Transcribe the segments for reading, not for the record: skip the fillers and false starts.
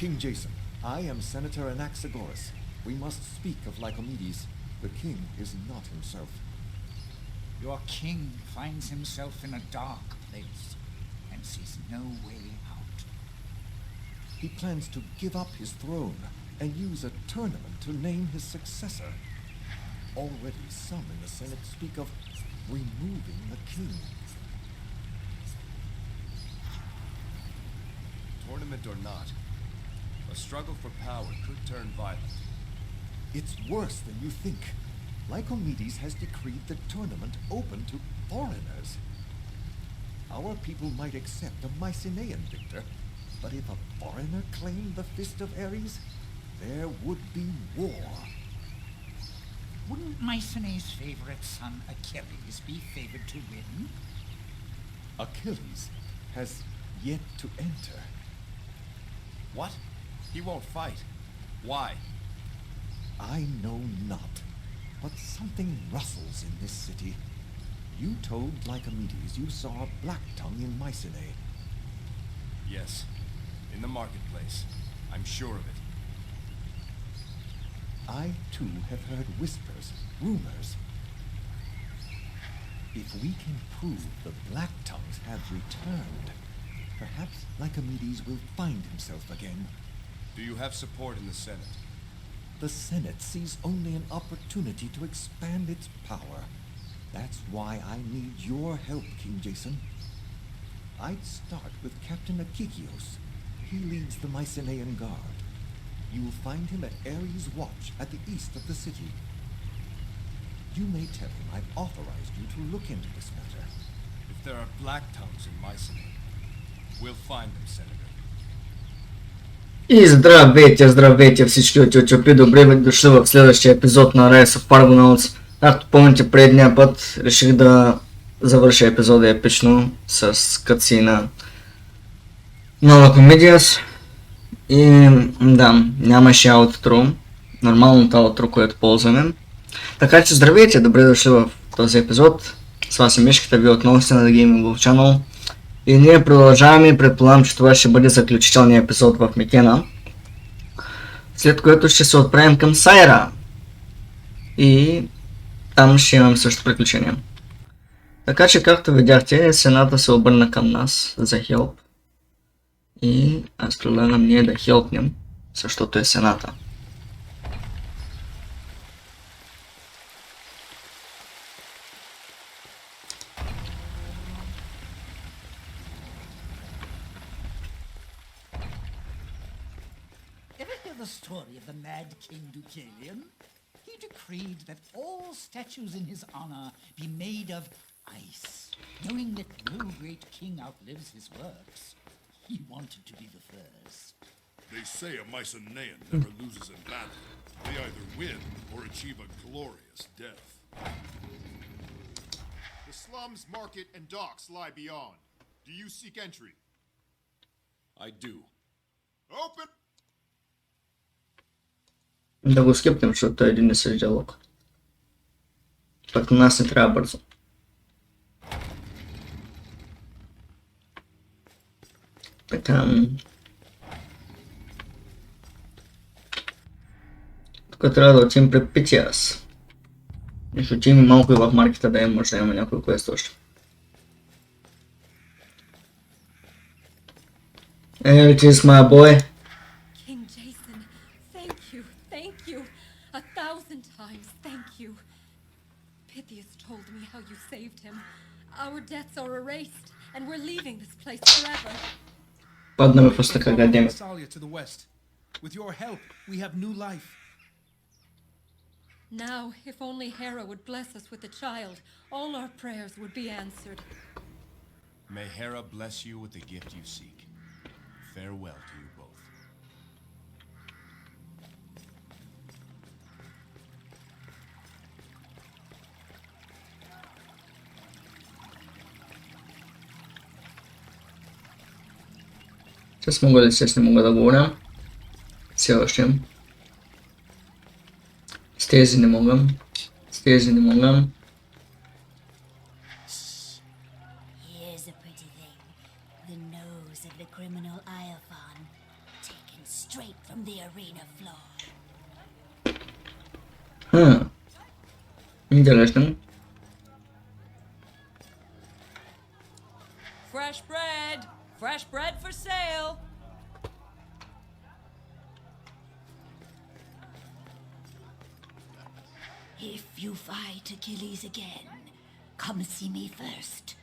King Jейсън, I am Senator Anaxagoras. We must speak of Lycomedes. The king is not himself. Your king finds himself in a dark place and sees no way out. He plans to give up his throne and use a tournament to name his successor. Already some in the Senate speak of removing the king. Tournament or not, a struggle for power could turn violent. It's worse than you think. Lycomedes has decreed the tournament open to foreigners. Our people might accept a Mycenaean victor, but if a foreigner claimed the fist of Ares, there would be war. Wouldn't Mycenae's favorite son Achilles be favored to win? Achilles has yet to enter. What? He won't fight. Why? I know not, but something rustles in this city. You told Lycomedes you saw a black tongue in Mycenae. Yes, in the marketplace. I'm sure of it. I too have heard whispers, rumors. If we can prove the black tongues have returned, perhaps Lycomedes will find himself again. Do you have support in the Senate? The Senate sees only an opportunity to expand its power. That's why I need your help, King Jейсън. I'd start with Captain Akikios. He leads the Mycenaean Guard. You'll find him at Ares' Watch at the east of the city. You may tell him I've authorized you to look into this matter. If there are black tongues in Mycenae, we'll find them, Senator. И здравейте всички от YouTube, добре дошли в следващия епизод на Rise of ARGONAUTS. Както помните, предния път реших да завърша епизода епично с катсина нова комедия. И да, нямаше аутро, нормалното аутро, което ползваме. Така че здравейте, добре дошли в този епизод. С вас е Мишката, вие отново сте на The Gaming Channel. И ние продължаваме и предполагам, че това ще бъде заключителният епизод в Микена. След което ще се отправим към Сайра. И там ще имаме също приключение. Така че, както видяхте, Сената се обърна към нас за хелп. И аз предлагам ние да хелпнем, защото е Сената. The story of the mad King Deucalion? He decreed that all statues in his honor be made of ice. Knowing that no great king outlives his works, he wanted to be the first. They say a Mycenaean never loses in battle. They either win or achieve a glorious death. The slums, market, and docks lie beyond. Do you seek entry? I do. Open! Да го скипнем, защото е един не същ диалог. Пък на нас не трябва бързо. Така. Тук трябва да отидем пред Питиас. И ще отидем малко и в маркета да може да има някой квест още. Hey, it is my boy. King Jейсън, thank you. 1,000 times thank you. Pythias told me how you saved him. Our debts are erased, and we're leaving this place forever. Падна ме просто така, гадеме. To the west. With your help, we have new life. Now, if only Hera would bless us with a child, all our prayers would be answered. May Hera bless you with the gift you seek. Farewell to you both. Сейчас мога да се не мога да говоря. Все още. С тези не мога. С тези не мога. Here's a pretty thing. The nose of the criminal Iophan, taken straight from the arena floor. Интересно. Fresh bread! Fresh bread for sale! If you fight Achilles again, come see me first.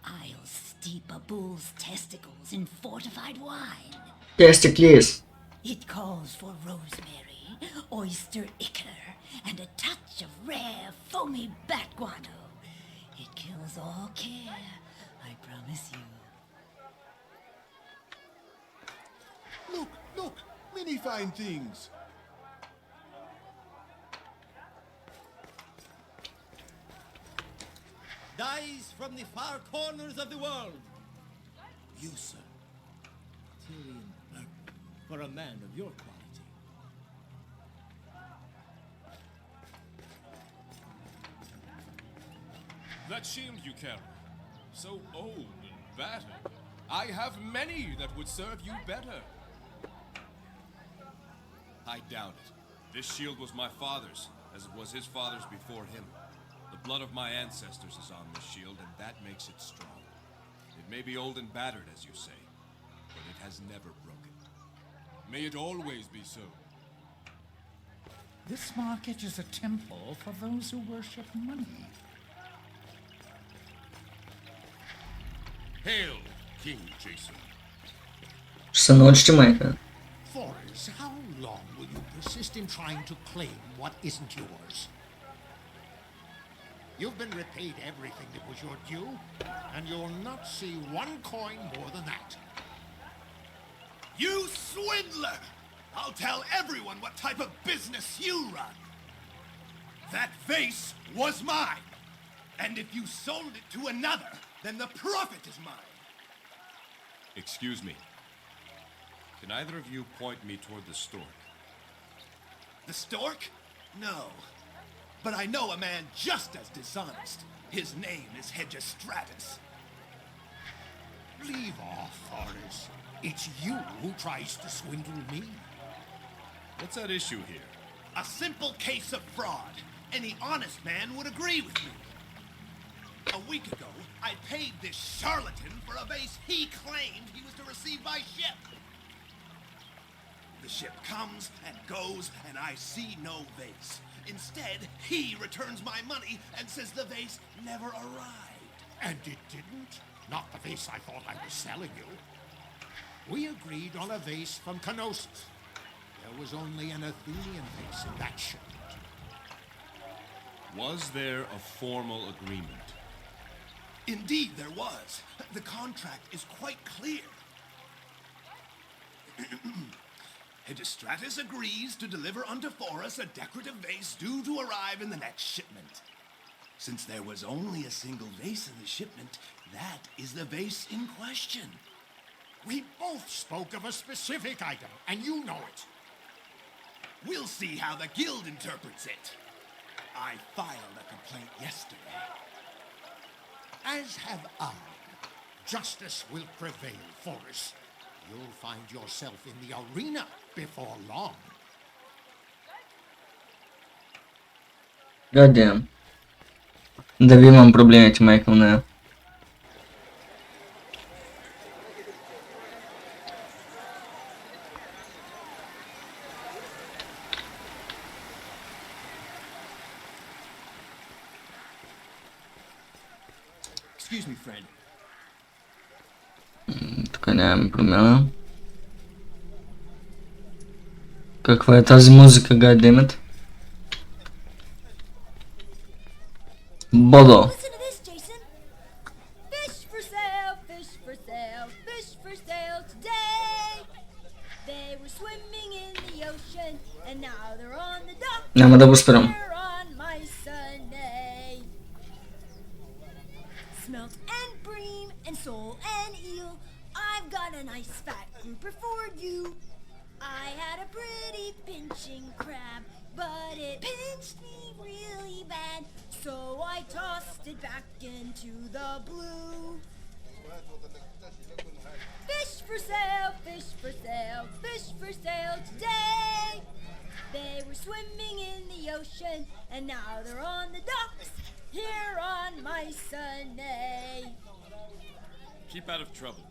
I'll steep a bull's testicles in fortified wine. Testicles. It calls for rosemary, oyster ichor, and a touch of rare foamy bat guano. It kills all care, I promise you. Look, many fine things. Dies from the far corners of the world. You, sir. Tyrian Burton, for a man of your quality. That shield you carry, so old and battered. I have many that would serve you better. I doubt it. This shield was my father's, as it was his father's before him. The blood of my ancestors is on this shield, and that makes it strong. It may be old and battered, as you say, but it has never broken. May it always be so. This market is a temple for those who worship money. Hail, King Jейсън. Ще се научите, майка. Forrest, how long will you persist in trying to claim what isn't yours? You've been repaid everything that was your due, and you'll not see one coin more than that. You swindler! I'll tell everyone what type of business you run. That vase was mine. And if you sold it to another, then the profit is mine. Excuse me. Can either of you point me toward the stork? The stork? No. But I know a man just as dishonest. His name is Hegestratus. Leave off, Forrest. It's you who tries to swindle me. What's at issue here? A simple case of fraud. Any honest man would agree with me. A week ago, I paid this charlatan for a vase he claimed he was to receive by ship. The ship comes and goes, and I see no vase. Instead, he returns my money and says the vase never arrived. And it didn't? Not the vase I thought I was selling you. We agreed on a vase from Knossos. There was only an Athenian vase in that shipment. Was there a formal agreement? Indeed, there was. The contract is quite clear. Hegestratus agrees to deliver unto Forrest a decorative vase due to arrive in the next shipment. Since there was only a single vase in the shipment, that is the vase in question. We both spoke of a specific item, and you know it. We'll see how the guild interprets it. I filed a complaint yesterday. As have I. Justice will prevail, Forrest. You'll find yourself in the arena before long. God damn. Да ви имам проблемите, майка на. Excuse me, friend. Тук нямаме промяна. Каква е тази музика, goddammit? Бодо. Listen to this, Jейсън. Fish for sale, fish for sale, fish for sale today. They were swimming in the ocean, and now they're on the dock. Няма да го спирам. They're on my Sunday. Smelt and bream and sole and eel. I've got a nice fat grouper for you. I had a pretty pinching crab, but it pinched me really bad, so I tossed it back into the blue. Fish for sale, fish fish for sale today. They were swimming in the ocean, and now they're on the docks here on Mycenae. Keep out of trouble.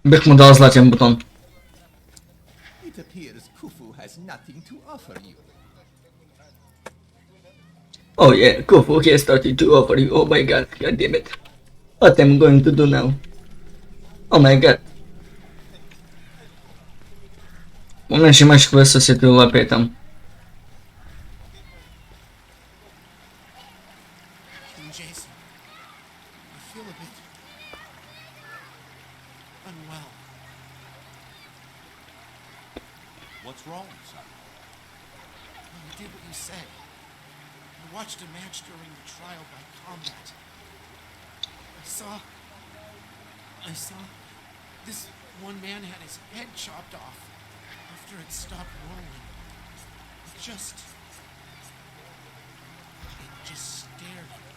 Бих му дал златен бутон. It appears Khufu has nothing to offer you. Oh yeah, Khufu has started to offer you. Oh my god, god damn it. What am I going to do now? Oh my god. Помня, че имаш квест с етиолапия там. Jейсън, I feel a bit unwell. What's wrong, son? You did what you said. I watched a match during the trial by combat. I saw this one man had his head chopped off after it stopped rolling. It just stared at me.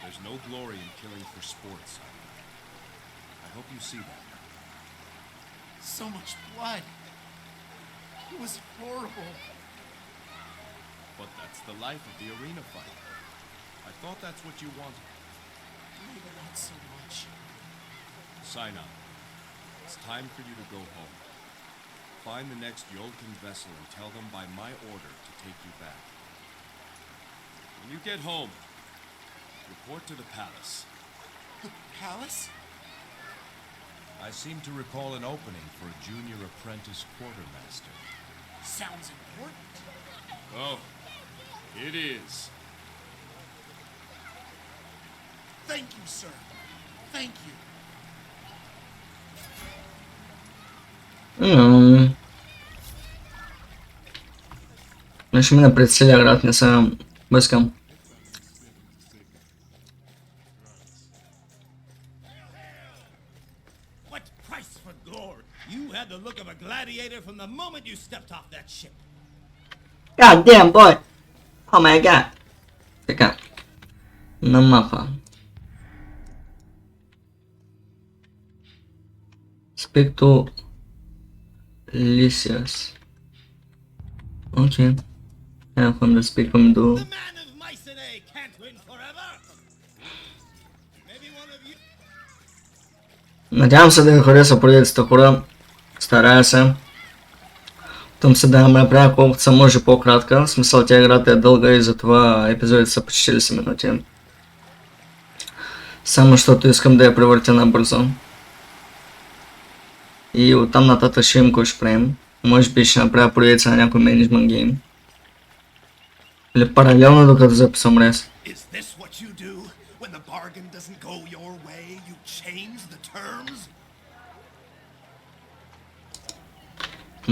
There's no glory in killing for sport, son. I hope you see that. So much blood. It was horrible. But that's the life of the arena fight. I thought that's what you wanted. Maybe not so much. Sign up. It's time for you to go home. Find the next Yolkin vessel and tell them by my order to take you back. When you get home, report to the palace. The palace? I seem to recall an opening for a junior apprentice quartermaster. Sounds important. Oh, it is. Thank you, sir. Thank you. Ще мина пред целия град, не съм бъскам. What price for glory? You had the look of a gladiator from the moment you stepped off that ship. God damn boy! Oh my god! Така. На мапа. Спекто... Lysias. Окей. Ходим да спиквам до... The man of Mycenae can't win forever. Maybe one of you. Надявам се да ви хареса поредицата, хора. Старая се. Там се да направя колкото се може по-кратка. В смисъл, тя играта е дълга и затова епизодите са почти 40 минути. Само защото искам да я превъртя набързо. И оттам нататък ще видим кой ще правим. Може би ще направя поредица на някой менеджмент гейм. Или паралелно докато записвам рез. Is this what you do when the bargain doesn't go your way? You change the terms?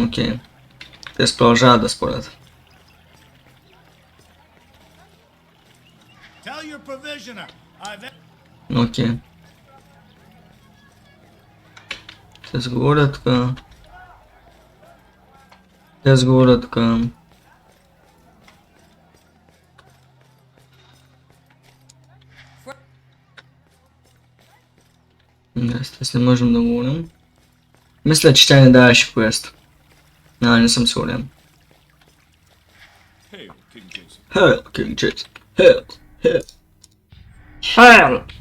Окей. Те се продължават да спорят. Tell your provisioner I've... Окей. Те сговорят тук. Те сговорят тук. С не можем да говорим. Мисля, че тя не даваше квест. Не съм сигурен. Hail, King Jейсън. Hail, King Jейсън. Hail, hail. Hail!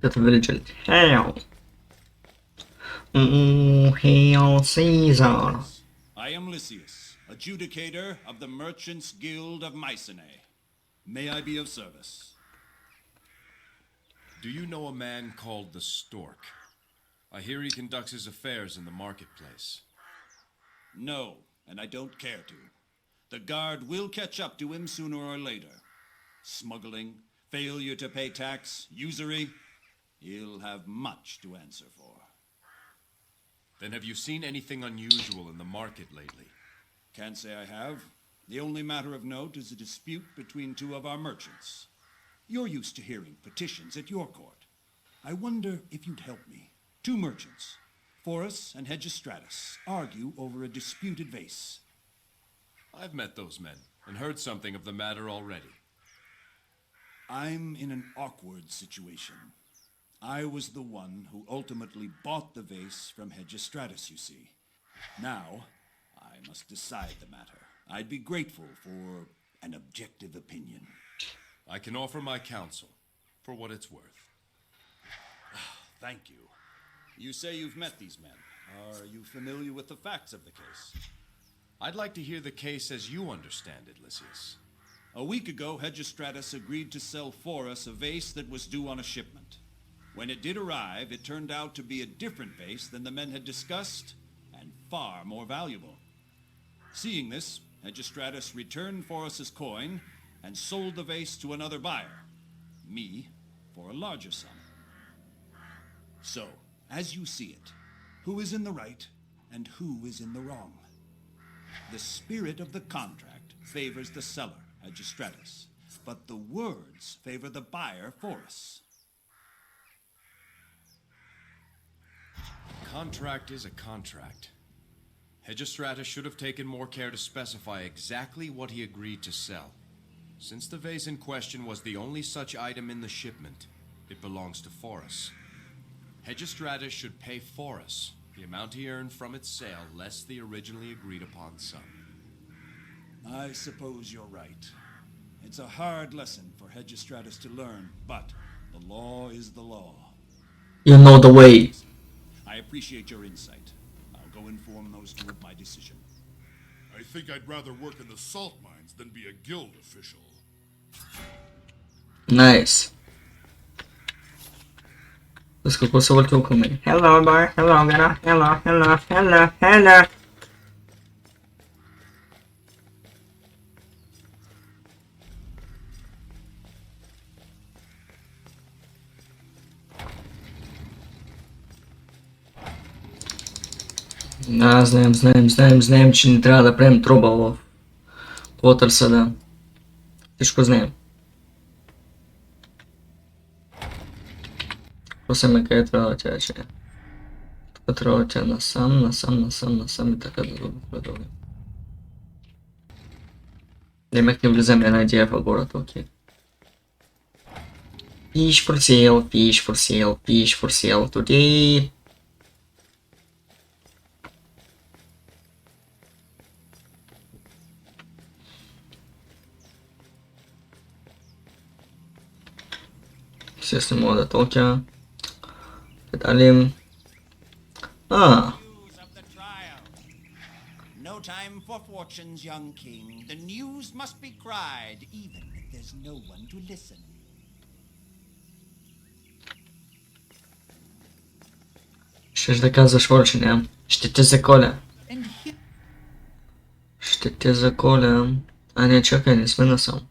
Като величалите. Hail! Hail Caesar! I am Lysias, adjudicator of the Merchants Guild of Mycenae. May I be of service? Do you know a man called the Stork? I hear he conducts his affairs in the marketplace. No, and I don't care to. The guard will catch up to him sooner or later. Smuggling, failure to pay tax, usury, he'll have much to answer for. Then have you seen anything unusual in the market lately? Can't say I have. The only matter of note is a dispute between two of our merchants. You're used to hearing petitions at your court. I wonder if you'd help me. Two merchants, Forus and Hedgestratus, argue over a disputed vase. I've met those men and heard something of the matter already. I'm in an awkward situation. I was the one who ultimately bought the vase from Hegestratus, you see. Now, I must decide the matter. I'd be grateful for an objective opinion. I can offer my counsel, for what it's worth. Thank you. You say you've met these men. Are you familiar with the facts of the case? I'd like to hear the case as you understand it, Lysias. A week ago, Hegestratus agreed to sell for us a vase that was due on a shipment. When it did arrive, it turned out to be a different vase than the men had discussed, and far more valuable. Seeing this, Hegestratus returned for us his coin and sold the vase to another buyer, me, for a larger sum. So, as you see it, who is in the right and who is in the wrong? The spirit of the contract favors the seller, Hegestratus, but the words favor the buyer for us. Contract is a contract. Hegestratus should have taken more care to specify exactly what he agreed to sell. Since the vase in question was the only such item in the shipment, it belongs to Forus. Hegestratus should pay Forus the amount he earned from its sale less the originally agreed upon sum. I suppose you're right. It's a hard lesson for Hegestratus to learn, but the law is the law. You know the way. I appreciate your insight. I'll go inform those two of my decision. I think I'd rather work in the salt mines than be a guild official. Nice. Let's go close over to me. Hello, boy. Hello, Gana. Hello, hello, hello, hello. Знаем, че не трябва да правим троба в Уотърса, да. Всичко знаем. Просто къде трябва да тя че. Тук трябва да тя насам и така да продължим. Демек не влизаме една идея в гората, окей. Fish for sale today. Сейчас не мога да толкя. Педалим. No time for fortunes, young king. The news must be cried, even if there's no one to listen. Щеш да казваш Волчиня. Ще те заколя. Ще те заколя. А не, чакай, не сме насам.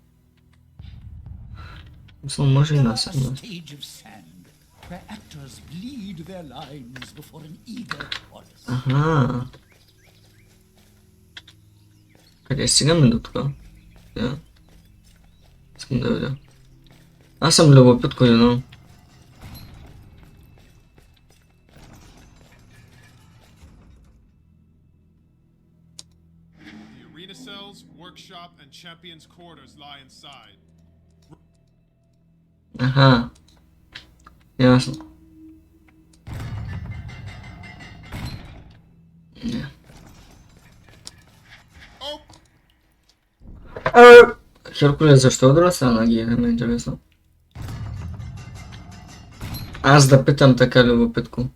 Може и насам. Ага. Къде стигаме до тук? Да. Искам да видя. Аз съм любопитко, you know. Workshop and champions' quarters lie inside. Ага. Ясно. Не. Херкулес, защо отрасна ноги? Ме интересно. Аз да питам така любопитко.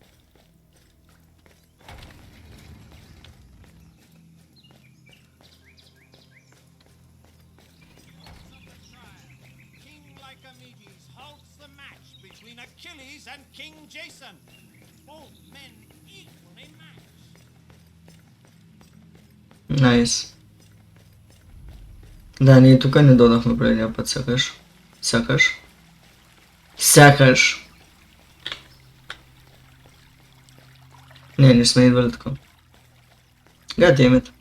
Найс. Да, ние тук не додахме предния път, сякаш. Не сме идвали така. God damn it.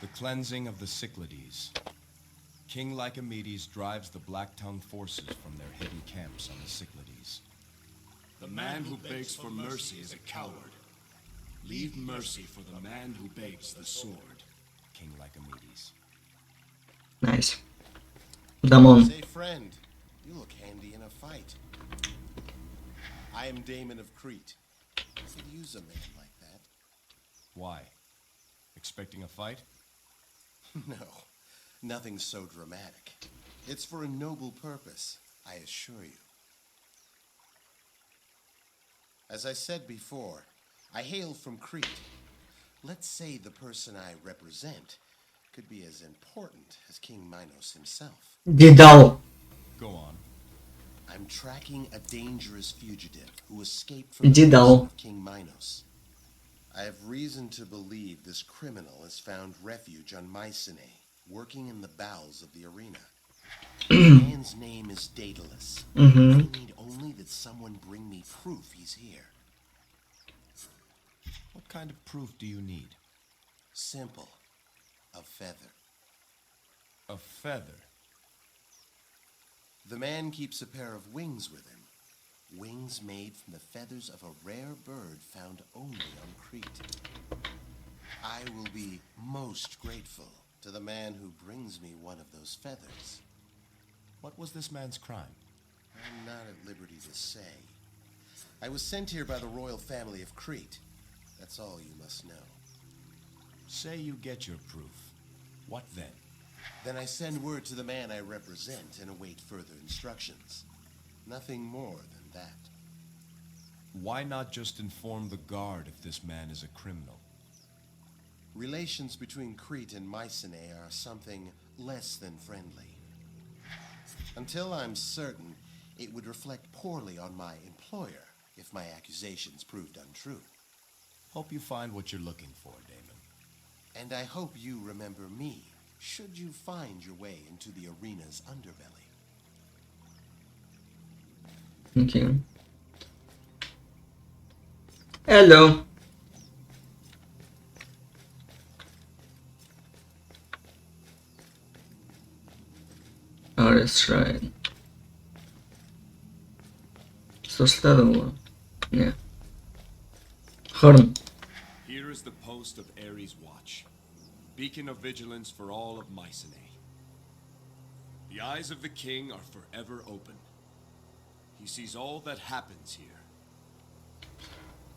The cleansing of the Cyclades. King Lycomedes drives the black-tongued forces from their hidden camps on the Cyclades. The man who begs for mercy is a coward. Leave mercy for the man who begs the sword. King Lycomedes. Nice. Damon. Say, friend, You look handy in a fight. I am Damon of Crete. I could use a man like that. Why? Expecting a fight? No, nothing so dramatic. It's for a noble purpose, I assure you. As I said before, I hail from Crete. Let's say the person I represent could be as important as King Minos himself. Дедал. Go on. I'm tracking a dangerous fugitive who escaped from the prison of King Minos. I have reason to believe this criminal has found refuge on Mycenae, working in the bowels of the arena. The man's name is Daedalus. I need only that someone bring me proof he's here. What kind of proof do you need? Simple. A feather. A feather? The man keeps a pair of wings with him. Wings made from the feathers of a rare bird found only on Crete. I will be most grateful to the man who brings me one of those feathers. What was this man's crime? I'm not at liberty to say. I was sent here by the royal family of Crete. That's all you must know. Say you get your proof. What then? Then I send word to the man I represent and await further instructions. Nothing more than that. Why not just inform the guard if this man is a criminal? Relations between Crete and Mycenae are something less than friendly. Until I'm certain, it would reflect poorly on my employer if my accusations proved untrue. Hope you find what you're looking for, Damon. And I hope you remember me, should you find your way into the arena's underbelly. Okay. Hello. Ares Shrine. Что следовало? Не. Хорн. Here is the post of Ares' watch, beacon of vigilance for all of Mycenae. The eyes of the king are forever open. He sees all that happens here.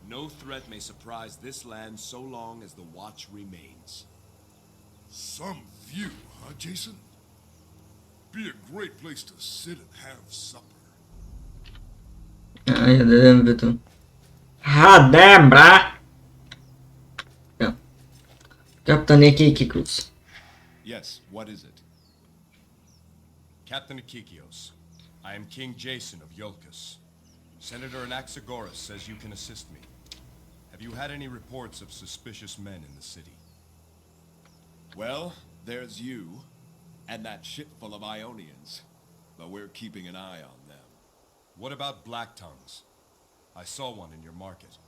No threat may surprise this land so long as the watch remains. Some view, huh, Jason? Be a great place to sit and have supper. Я дадем виду. God damn, bruh! Yeah. Captain Akikikus. Yes, what is it? Captain Akikios, I am King Jeyson of Iolcus. Senator Anaxagoras says you can assist me. Have you had any reports of suspicious men in the city? Well, there's you, and that ship full of Ionians. But we're keeping an eye on them. What about Black Tongues? I saw one in your market.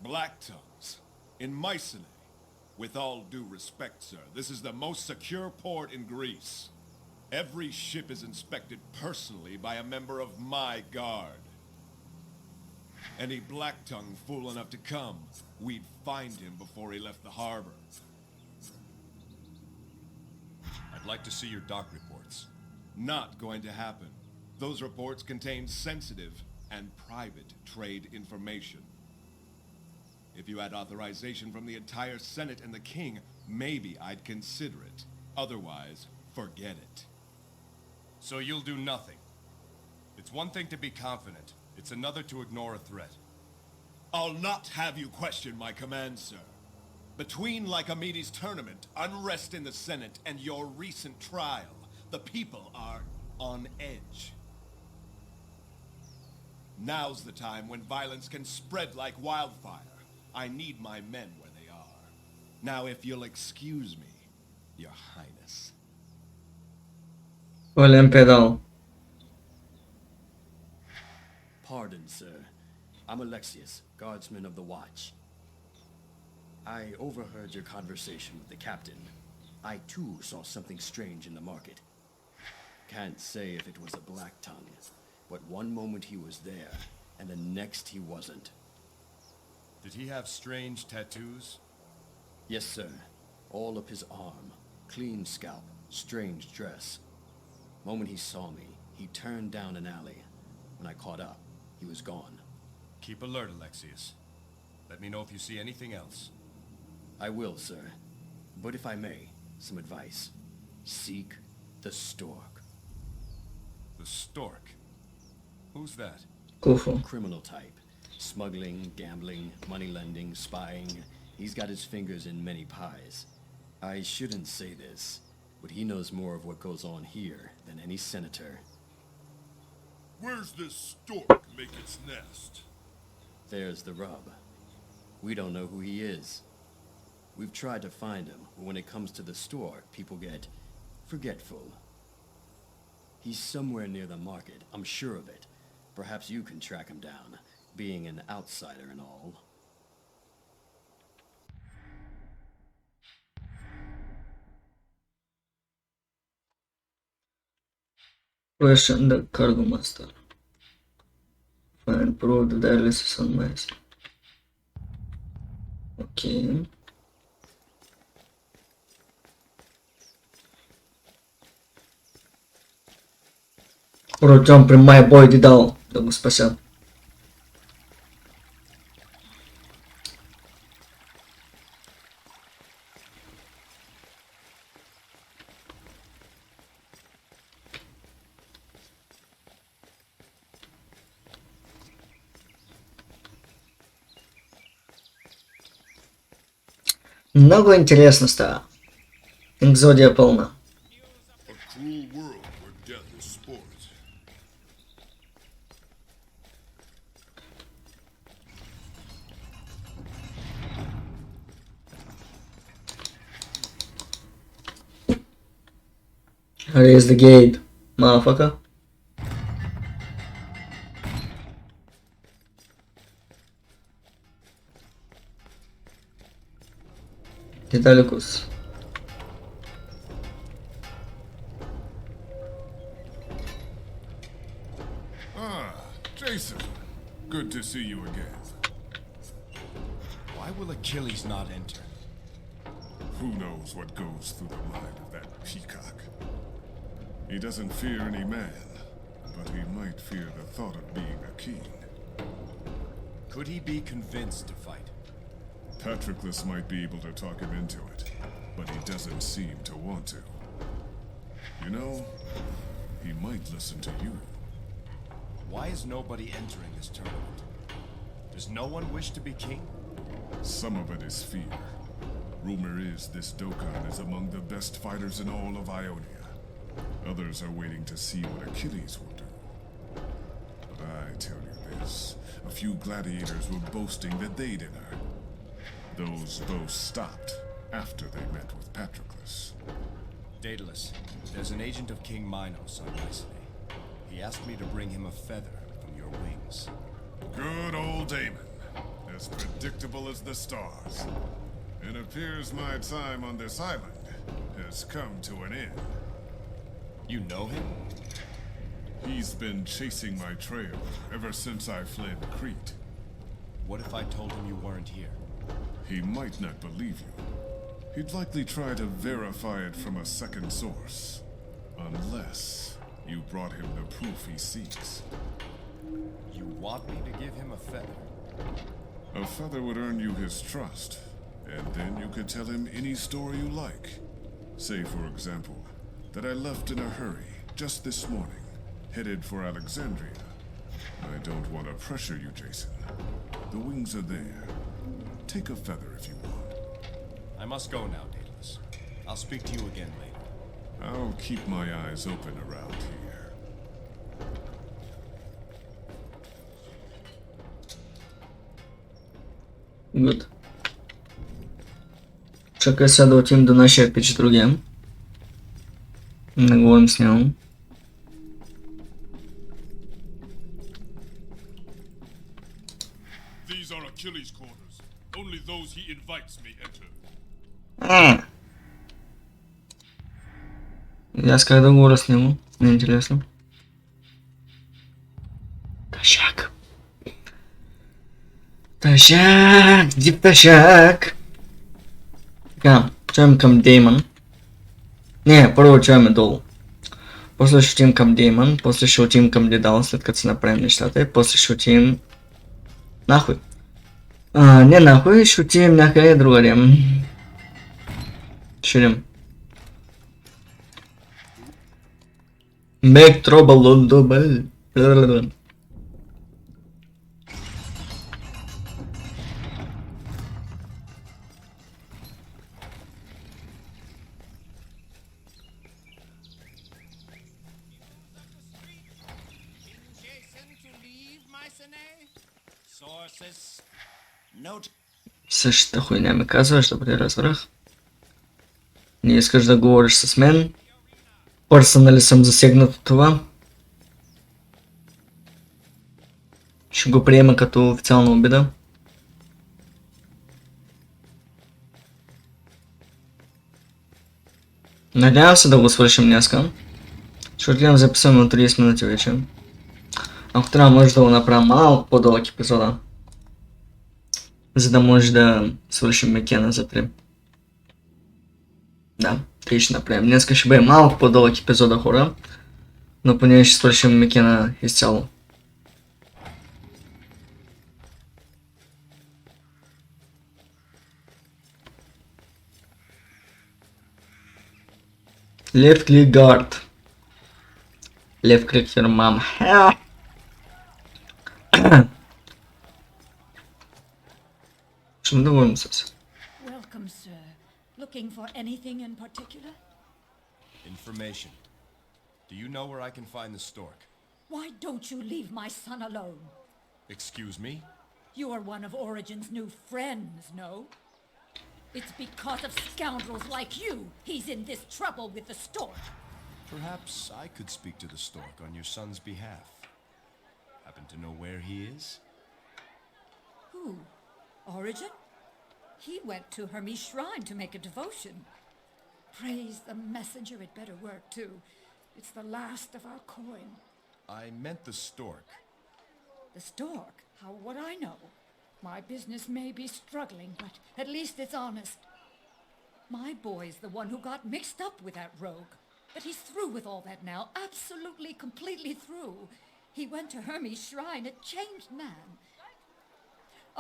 Black Tongues? In Mycenae? With all due respect, sir, this is the most secure port in Greece. Every ship is inspected personally by a member of my guard. Any Black Tongue fool enough to come, we'd find him before he left the harbor. I'd like to see your dock reports. Not going to happen. Those reports contain sensitive and private trade information. If you had authorization from the entire Senate and the King, maybe I'd consider it. Otherwise, forget it. So you'll do nothing. It's one thing to be confident. It's another to ignore a threat. I'll not have you question my command, sir. Between Lycomedes' tournament, unrest in the Senate, and your recent trial, the people are on edge. Now's the time when violence can spread like wildfire. I need my men where they are. Now, if you'll excuse me, Your Highness. Olhem pedal. Pardon, sir. I'm Alexius, guardsman of the watch. I overheard your conversation with the captain. I too saw something strange in the market. Can't say if it was a black tongue, but one moment he was there, and the next he wasn't. Did he have strange tattoos? Yes, sir. All up his arm. Clean scalp. Strange dress. Moment he saw me, He turned down an alley. When I caught up, he was gone. Keep alert, Alexius. Let me know if you see anything else. I will, sir. But if I may, some advice. Seek the stork. The stork? Who's that? Kufu. Criminal type. Smuggling, gambling, money lending, spying. He's got his fingers in many pies. I shouldn't say this, but he knows more of what goes on here than any senator. Where's this stork make its nest? There's the rub. We don't know who he is. We've tried to find him, but when it comes to the stork, people get forgetful. He's somewhere near the market, I'm sure of it. Perhaps you can track him down, being an outsider and all. Question the cargo master. Find prove the dialysis on mice. Okay. Поручам при my boy Дидал да го спасят. Много интересно стало. Экзодия полна. A cruel world where death is sport. Raise the gate, motherfucker. Italicus. Ah, Jeyson. Good to see you again. Why will Achilles not enter? Who knows what goes through the mind of that peacock? He doesn't fear any man, but he might fear the thought of being a king. Could he be convinced to fight? Patroclus might be able to talk him into it, but he doesn't seem to want to. You know, he might listen to you. Why is nobody entering this tournament? Does no one wish to be king? Some of it is fear. Rumor is this Dokkan is among the best fighters in all of Ionia. Others are waiting to see what Achilles will do. But I tell you this, a few gladiators were boasting that they'd enter. Those boasts stopped after they met with Patroclus. Daedalus, there's an agent of King Minos on Mycenae. He asked me to bring him a feather from your wings. Good old Damon. As predictable as the stars. It appears my time on this island has come to an end. You know him? He's been chasing my trail ever since I fled Crete. What if I told him you weren't here? He might not believe you. He'd likely try to verify it from a second source. Unless you brought him the proof he seeks. You want me to give him a feather? A feather would earn you his trust, and then you could tell him any story you like. Say, for example, that I left in a hurry just this morning, headed for Alexandria. I don't want to pressure you, Jeyson. The wings are there. Take a feather if you want. I must go now, Daedalus. I'll speak to you again later. I'll keep my eyes open around here. Good. Чакай сега да отидем до нашия пич другия. Не говорим с него. These are Achilles' quarters. Only those he invites me enter. Аз как да говоря с него? Не е интересно. Ташак. Ташак, дип ташак. Така, чуем към Деймон. Не, първо чуем долу. После ще отидем към Деймън, после ще отидем към Дедал, след като си направим нещата, и после ще отидем... Нахуй. Не нахуй, ще отидем някъде другаде. Ще идем. Make trouble on the bell. Същата хуйня ми казваш, добре разбрах. Не искаш да говориш с мен. Персонали съм засегнат от това. Ще го приема като официална обида. Надявам се да го свършим днеска. Ще отидем записваме на 30 минути вече. Ако трябва, може да го направя малко по-дълъг епизода. За да може да свършим Мекена за 3. Да, 3 ще направим. Днеска ще бъде малко по-дълъг епизода, хора. Но поне ще свършим Мекена изцяло. Left click guard. Left click your mom. Welcome, sir. Looking for anything in particular? Information. Do you know where I can find the stork? Why don't you leave my son alone? Excuse me? You are one of Origin's new friends, no? It's because of scoundrels like you he's in this trouble with the stork. Perhaps I could speak to the stork on your son's behalf. Happen to know where he is? Who? Origin? He went to Hermes' shrine to make a devotion. Praise the messenger, it better work too. It's the last of our coin. I meant the stork. The stork? How would I know? My business may be struggling, but at least it's honest. My boy's the one who got mixed up with that rogue. But he's through with all that now, absolutely, completely through. He went to Hermes' shrine, a changed man.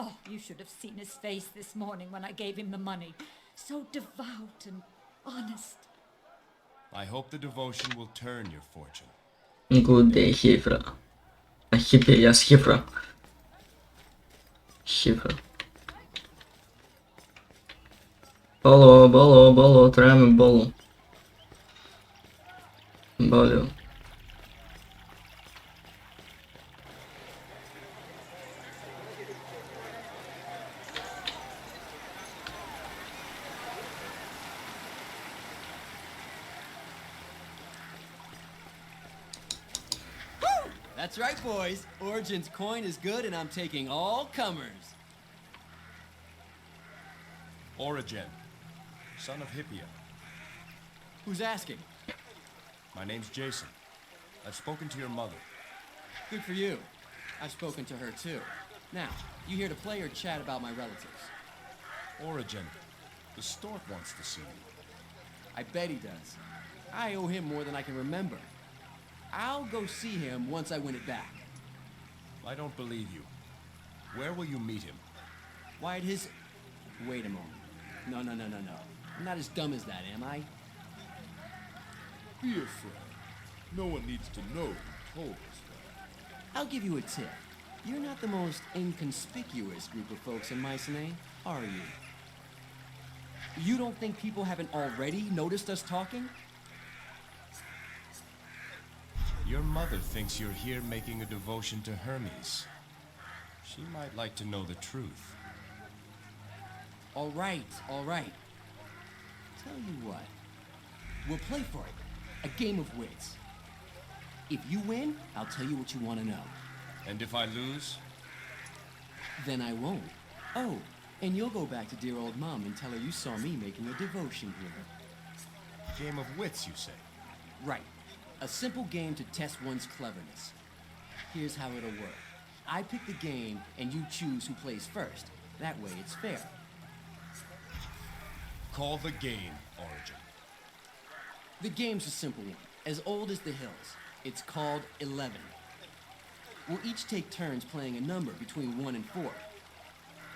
Oh, you should have seen his face this morning when I gave him the money. So devout and honest. I hope the devotion will turn your fortune. Good day, Hifra. Yes, Hifra. Hifra. Bolo, treme bolo. Bolo. That's right, boys. Origin's coin is good, and I'm taking all comers. Origin, son of Hippia. Who's asking? My name's Jeyson. I've spoken to your mother. Good for you. I've spoken to her, too. Now, you here to play or chat about my relatives? Origin, the stork wants to see you. I bet he does. I owe him more than I can remember. I'll go see him once I win it back. I don't believe you. Where will you meet him? Why, at his... Wait a moment. No. I'm not as dumb as that, am I? Be afraid. No one needs to know who told us that. I'll give you a tip. You're not the most inconspicuous group of folks in Mycenae, are you? You don't think people haven't already noticed us talking? Your mother thinks you're here making a devotion to Hermes. She might like to know the truth. All right. Tell you what. We'll play for it. A game of wits. If you win, I'll tell you what you want to know. And if I lose? Then I won't. Oh, and you'll go back to dear old Mom and tell her you saw me making a devotion here. Game of wits, you say? Right. A simple game to test one's cleverness. Here's how it'll work. I pick the game, and you choose who plays first. That way it's fair. Call the game, Origin. The game's a simple one. as old as the hills. It's called 11. We'll each take turns playing a number between 1 and 4.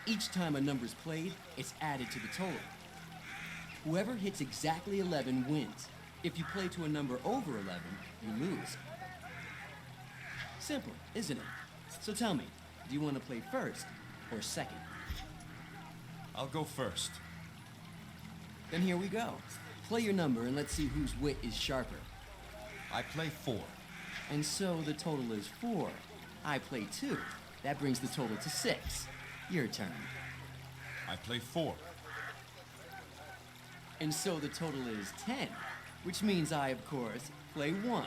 Each time a number's played, it's added to the total. Whoever hits exactly 11 wins. If you play to a number over 11, you lose. Simple, isn't it? So tell me, do you want to play first or second? I'll go first. Then here we go. Play your number and let's see whose wit is sharper. I play 4. And so the total is 4. I play 2. That brings the total to 6. Your turn. I play 4. And so the total is 10, which means I, of course, play 1,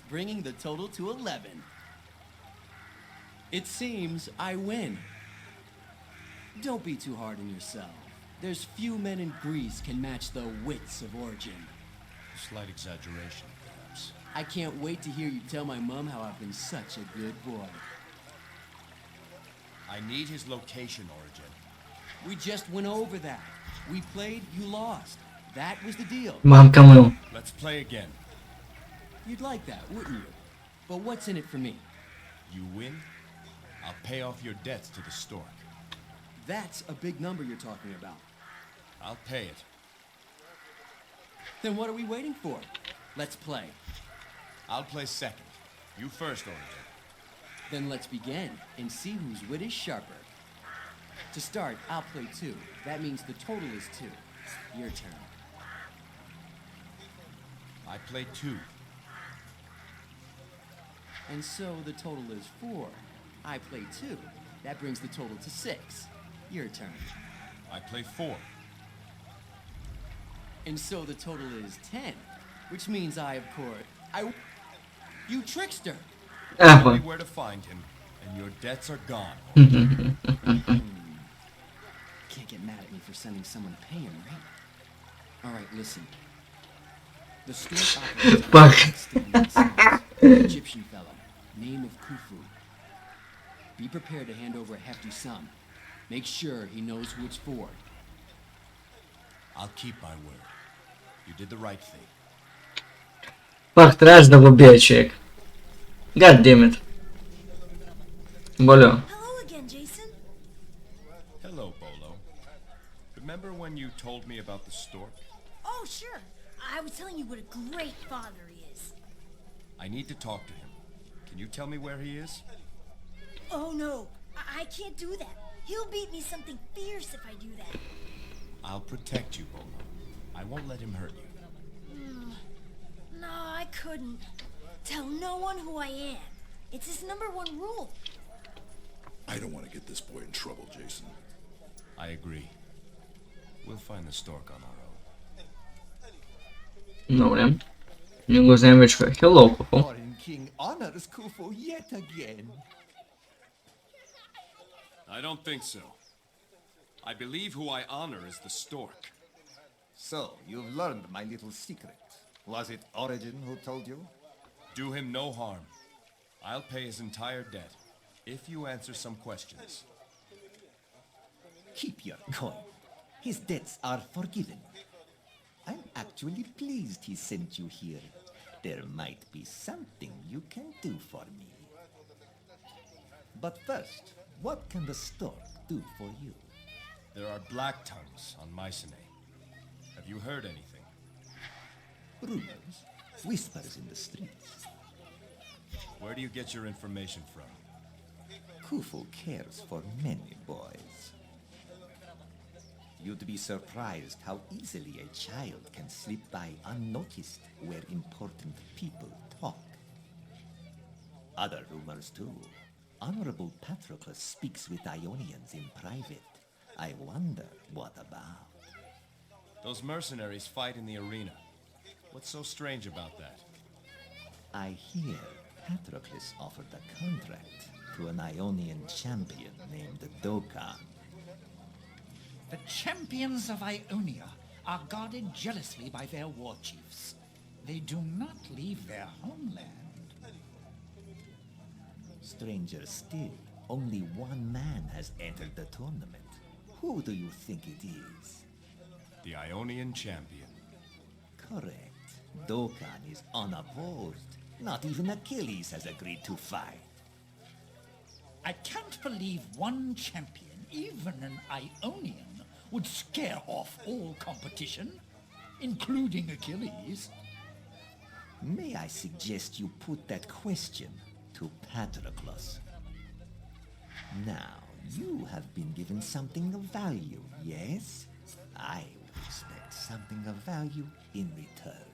bringing the total to 11. It seems I win. Don't be too hard on yourself. There's few men in Greece can match the wits of Origin. A slight exaggeration, perhaps. I can't wait to hear you tell my mom how I've been such a good boy. I need his location, Origin. We just went over that. We played, you lost. That was the deal. Mom, come on. Let's play again. You'd like that, wouldn't you? But what's in it for me? You win, I'll pay off your debts to the stork. That's a big number you're talking about. I'll pay it. Then what are we waiting for? Let's play. I'll play second. You first, Origin. Then let's begin and see whose wit is sharper. To start, I'll play 2. That means the total is 2. Your turn. I play 2. And so the total is 4. I play 2. That brings the total to 6. Your turn. I play 4. And so the total is 10, which means I, of course, You trickster! Tell me where to find him, and your debts are gone. Can't get mad at me for sending someone to pay him, right? Alright, listen. The store operates on an Egyptian fellow, name of Khufu. Be prepared to hand over a hefty sum. Make sure he knows who it's for. I'll keep my word. You did the right thing. Пах, трябваше да го бия, човек. God damn it. Болю. Hello again, Jason. Hello, Bolo. Remember when you told me about the stork? Oh, sure. I was telling you what a great father he is. I need to talk to him. Can you tell me where he is? Oh, no. I can't do that. He'll beat me something fierce if I do that. I'll protect you, Bolo. I won't let him hurt you. No, I couldn't. Tell no one who I am. It's his #1 rule. I don't want to get this boy in trouble, Jason. I agree. We'll find the stork on our own. Добре. Не го знаем вече. Hello, Khufu. Foreign king honors Khufu yet again. I don't think so. I believe who I honor is the stork. So, you've learned my little secret. Was it Origin who told you? Do him no harm. I'll pay his entire debt, if you answer some questions. Keep your coin. His debts are forgiven. I'm actually pleased he sent you here. There might be something you can do for me. But first, what can the stork do for you? There are black tongues on Mycenae. Have you heard anything? Rumors, whispers in the streets. Where do you get your information from? Khufu cares for many boys. You'd be surprised how easily a child can slip by unnoticed where important people talk. Other rumors too. Honorable Patroclus speaks with Ionians in private. I wonder what about. Those mercenaries fight in the arena. What's so strange about that? I hear Patroclus offered a contract to an Ionian champion named Dokkan. The champions of Ionia are guarded jealously by their war chiefs. They do not leave their homeland. Stranger still, only one man has entered the tournament. Who do you think it is? The Ionian champion. Correct. Dokkan is unopposed. Not even Achilles has agreed to fight. I can't believe one champion, even an Ionian, would scare off all competition, including Achilles. May I suggest you put that question to Patroclus? Now, you have been given something of value, yes? I would expect something of value in return.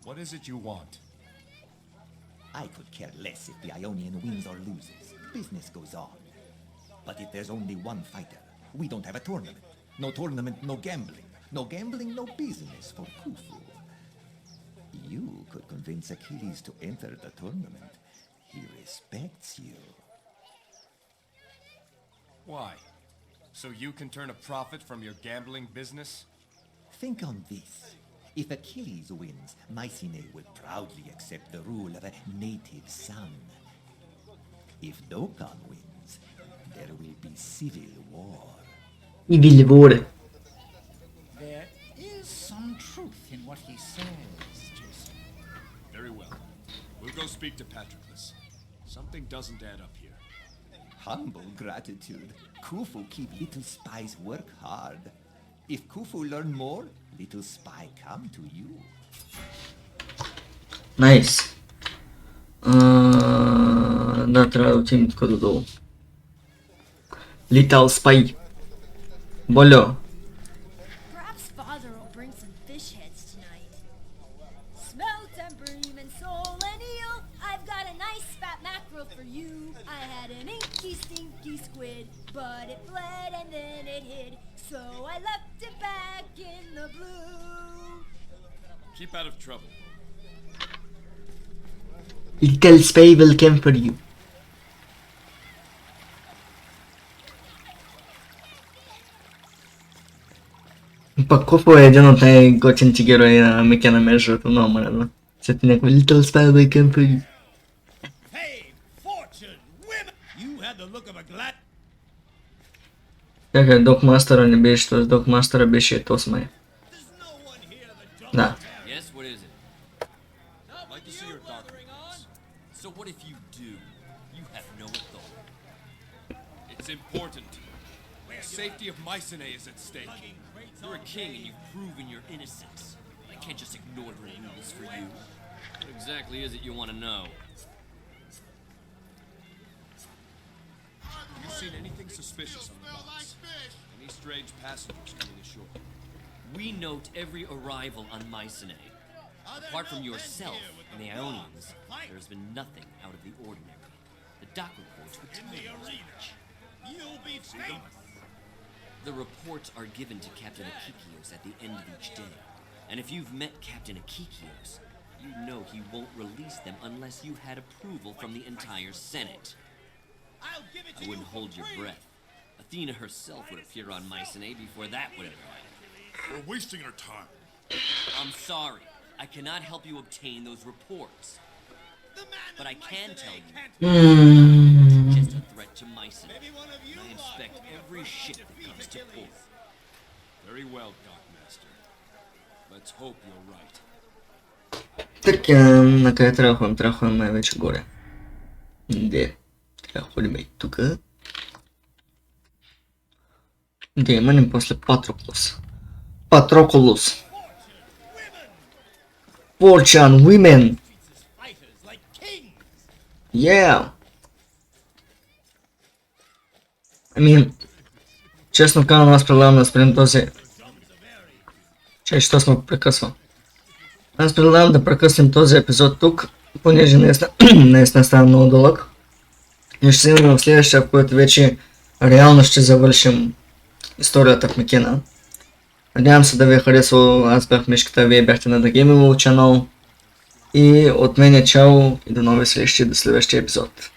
What is it you want? I could care less if the Ionian wins or loses. Business goes on. But if there's only one fighter, we don't have a tournament. No tournament, no gambling. No gambling, no business for Khufu. You could convince Achilles to enter the tournament. He respects you. Why? So you can turn a profit from your gambling business? Think on this. If Achilles wins, Mycenae will proudly accept the rule of a native son. If Dokkan wins, there will be civil war. Civil war. There is some truth in what he says, Jason. Very well. We'll go speak to Patroclus. Something doesn't add up here. Humble gratitude. Khufu keep little spies work hard. If Khufu learn more, little spy come to you. Nice. Да, трябва да отидем тук додолу. Little spy. Болю. Perhaps father will bring some fish heads tonight. Smelt and bream and sole and eel. I've got a nice fat mackerel for you. I had an inky stinky squid, but it bled and then it hid. So I left it back in the blue. Keep out of trouble. Little spy will come for you. Пак Куфо е един от най-готините герои на Микена, между другото, много ме радва. Сети някакво Little spy will come for you. Чакай, Докмастъра не беше този, Докмастъра беше този май. Да. Important. The safety of Mycenae is at stake. You're a king and you've proven your innocence. I can't just ignore the rules for you. What exactly is it you want to know? Have you seen anything suspicious on the box? Any strange passengers coming ashore? We note every arrival on Mycenae. Apart from yourself and the Ionians, there has been nothing out of the ordinary. The dock reports would tell you as much. You'll be famous. The reports are given to Captain Akikios at the end of each day. And if you've met Captain Akikios, you know he won't release them unless you had approval from the entire Senate. I wouldn't hold your breath. Athena herself would appear on Mycenae before that would have happened. We're wasting our time. I'm sorry. I cannot help you obtain those reports. But I can tell you, it's just a threat to Mycenae. And I inspect every ship that comes to port. Very well, Dockmaster. Let's hope you're right. Така, накъде трябва да ходим? Трябва да ходим най-вече горе. Де? Трябва да ходим и тука. Де има ни после Патроклус. Патроколус. Fortune, women. Yeah. Честно казвам, аз предлагам да спрем този... Що сме прекъсвал. Аз предлагам да прекъснем този епизод тук, понеже наистина става много дълъг. И ще се имаме в следващия, в който вече реално ще завършим историята в Микена. Надявам се да ви е харесало, аз бях Мишката, вие бяхте на The Gaming World Channel. И от мен е чао и до нови срещи до следващия епизод.